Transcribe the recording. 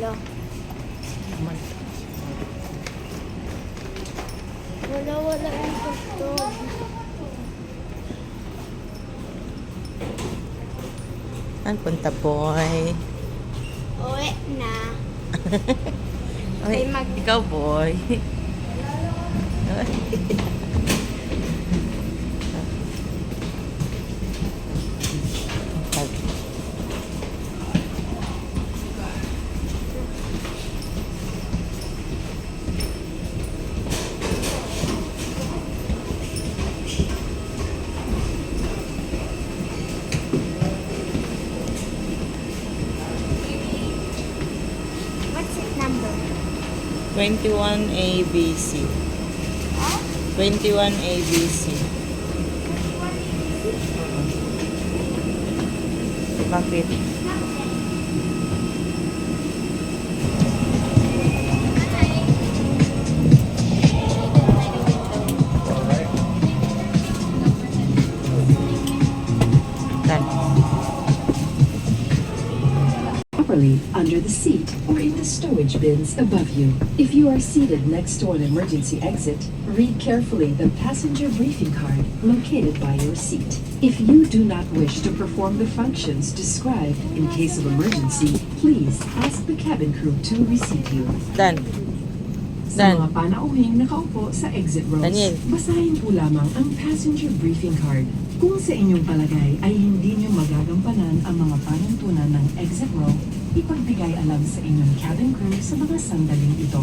Lang. Wala yung gusto. Saan punta, boy? Uwi na. Ay, ikaw, boy. What's its number? 21 ABC. Huh? 21 ABC. Bakit? Properly under the seat or in the stowage bins above you. If you are seated next to an emergency exit, read carefully the passenger briefing card located by your seat. If you do not wish to perform the functions described in case of emergency, please ask the cabin crew to reseat you. Dan. Sa Dan. mga panauhing nakaupo sa exit rows, Daniel. basahin po lamang ang passenger briefing card. Kung sa inyong palagay ay hindi nyo magagampanan ang mga panuntunan ng exit row, ipagbigay alam sa inyong cabin crew sa mga sandaling ito.